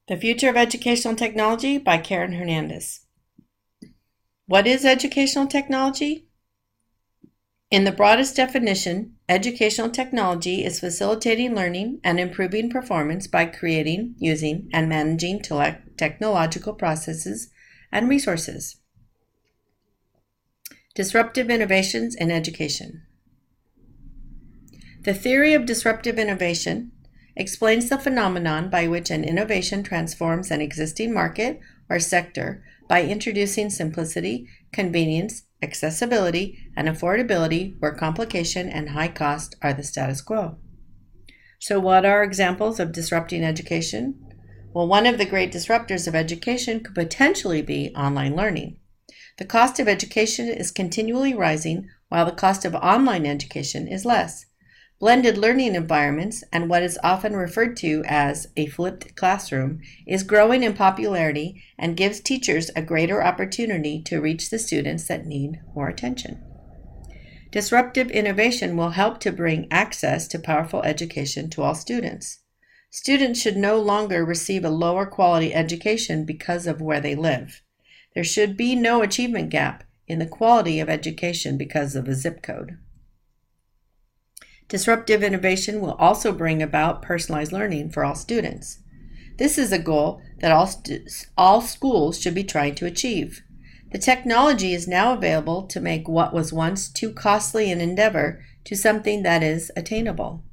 The Future of Educational Technology by Karen Hernandez. What is educational technology? In the broadest definition, educational technology is facilitating learning and improving performance by creating, using, and managing technological processes and resources. Disruptive innovations in education. The theory of disruptive innovation explains the phenomenon by which an innovation transforms an existing market or sector by introducing simplicity, convenience, accessibility, and affordability where complication and high cost are the status quo. So what are examples of disrupting education? Well, one of the great disruptors of education could potentially be online learning. The cost of education is continually rising while the cost of online education is less. Blended learning environments, and what is often referred to as a flipped classroom, is growing in popularity and gives teachers a greater opportunity to reach the students that need more attention. Disruptive innovation will help to bring access to powerful education to all students. Students should no longer receive a lower quality education because of where they live. There should be no achievement gap in the quality of education because of a zip code. Disruptive innovation will also bring about personalized learning for all students. This is a goal that all schools should be trying to achieve. The technology is now available to make what was once too costly an endeavor to something that is attainable.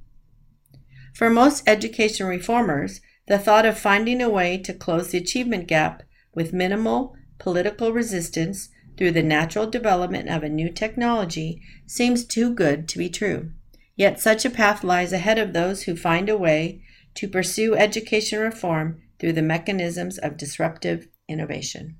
For most education reformers, the thought of finding a way to close the achievement gap with minimal political resistance through the natural development of a new technology seems too good to be true. Yet such a path lies ahead of those who find a way to pursue education reform through the mechanisms of disruptive innovation.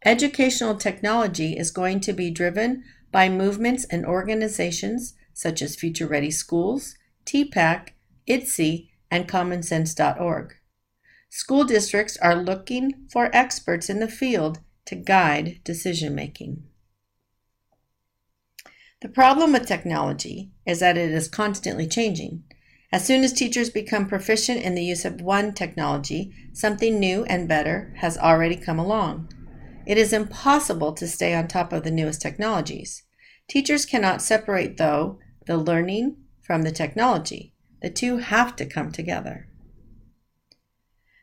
Educational technology is going to be driven by movements and organizations such as Future Ready Schools, TPAC, ITSE, and commonsense.org. School districts are looking for experts in the field to guide decision-making. The problem with technology is that it is constantly changing. As soon as teachers become proficient in the use of one technology, something new and better has already come along. It is impossible to stay on top of the newest technologies. Teachers cannot separate, though, the learning from the technology. The two have to come together.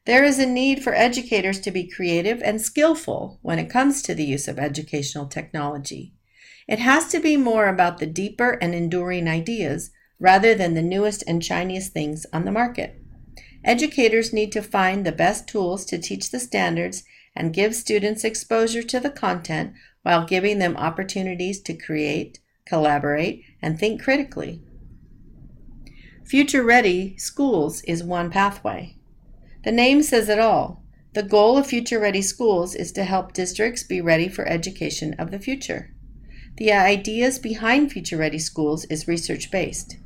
There is a need for educators to be creative and skillful when it comes to the use of educational technology. It has to be more about the deeper and enduring ideas rather than the newest and shiniest things on the market. Educators need to find the best tools to teach the standards and give students exposure to the content while giving them opportunities to create, collaborate, and think critically. Future Ready Schools is one pathway. The name says it all. The goal of Future Ready Schools is to help districts be ready for education of the future. The ideas behind Future Ready Schools is research-based.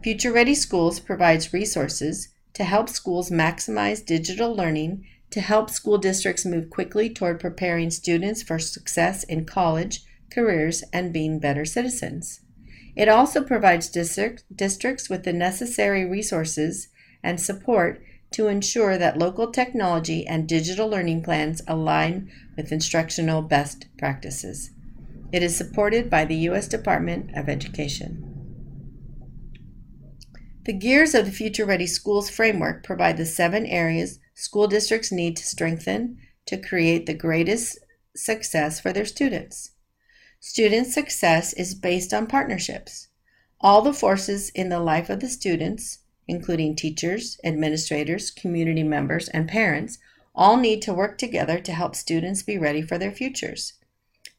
Future Ready Schools provides resources to help schools maximize digital learning, to help school districts move quickly toward preparing students for success in college, careers, and being better citizens. It also provides districts with the necessary resources and support to ensure that local technology and digital learning plans align with instructional best practices. It is supported by the U.S. Department of Education. The gears of the Future Ready Schools framework provide the 7 areas school districts need to strengthen to create the greatest success for their students. Student success is based on partnerships. All the forces in the life of the students, including teachers, administrators, community members, and parents, all need to work together to help students be ready for their futures.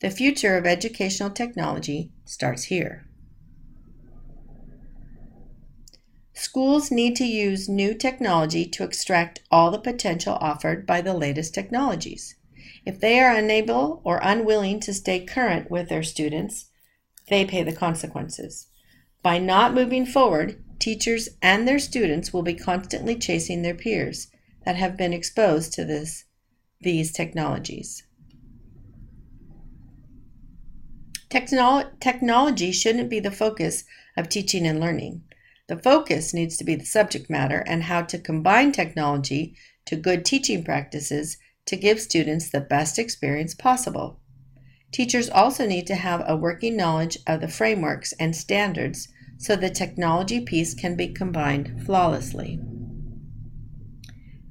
The future of educational technology starts here. Schools need to use new technology to extract all the potential offered by the latest technologies. If they are unable or unwilling to stay current with their students, they pay the consequences. By not moving forward, teachers and their students will be constantly chasing their peers that have been exposed to these technologies. Technology shouldn't be the focus of teaching and learning. The focus needs to be the subject matter and how to combine technology to good teaching practices to give students the best experience possible. Teachers also need to have a working knowledge of the frameworks and standards so the technology piece can be combined flawlessly.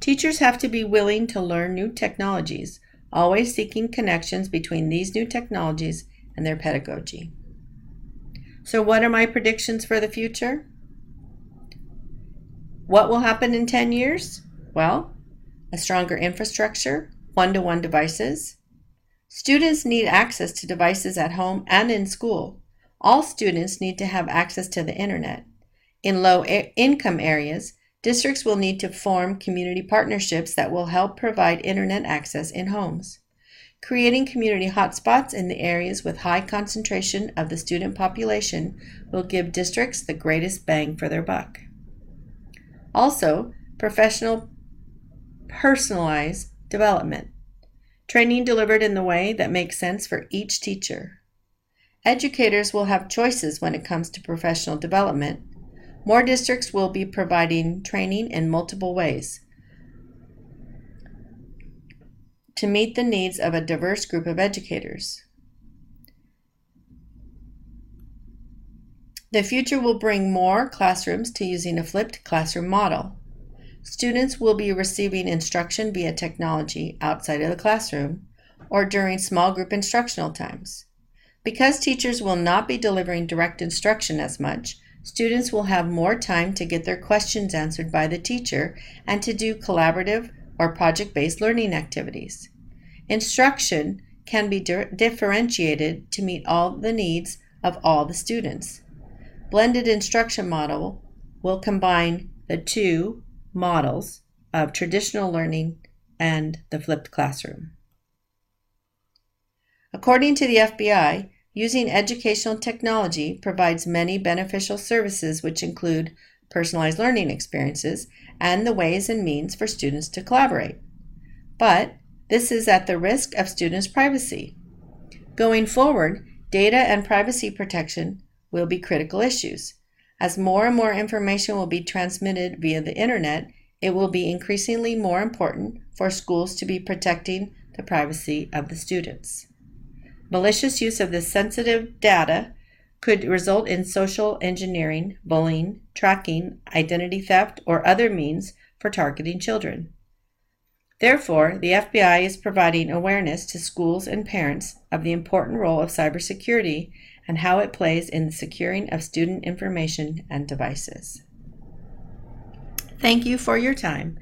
Teachers have to be willing to learn new technologies, always seeking connections between these new technologies and their pedagogy. So what are my predictions for the future? What will happen in 10 years? Well, a stronger infrastructure, one-to-one devices. Students need access to devices at home and in school. All students need to have access to the internet. In low-income areas, districts will need to form community partnerships that will help provide internet access in homes. Creating community hotspots in the areas with high concentration of the student population will give districts the greatest bang for their buck. Also, personalized development. Training delivered in the way that makes sense for each teacher. Educators will have choices when it comes to professional development. More districts will be providing training in multiple ways to meet the needs of a diverse group of educators. The future will bring more classrooms to using a flipped classroom model. Students will be receiving instruction via technology outside of the classroom or during small group instructional times. Because teachers will not be delivering direct instruction as much, students will have more time to get their questions answered by the teacher and to do collaborative or project-based learning activities. Instruction can be differentiated to meet all the needs of all the students. Blended instruction model will combine the two models of traditional learning and the flipped classroom. According to the FBI, using educational technology provides many beneficial services which include personalized learning experiences and the ways and means for students to collaborate. But this is at the risk of students' privacy. Going forward, data and privacy protection will be critical issues. As more and more information will be transmitted via the internet, it will be increasingly more important for schools to be protecting the privacy of the students. Malicious use of this sensitive data could result in social engineering, bullying, tracking, identity theft, or other means for targeting children. Therefore, the FBI is providing awareness to schools and parents of the important role of cybersecurity and how it plays in the securing of student information and devices. Thank you for your time.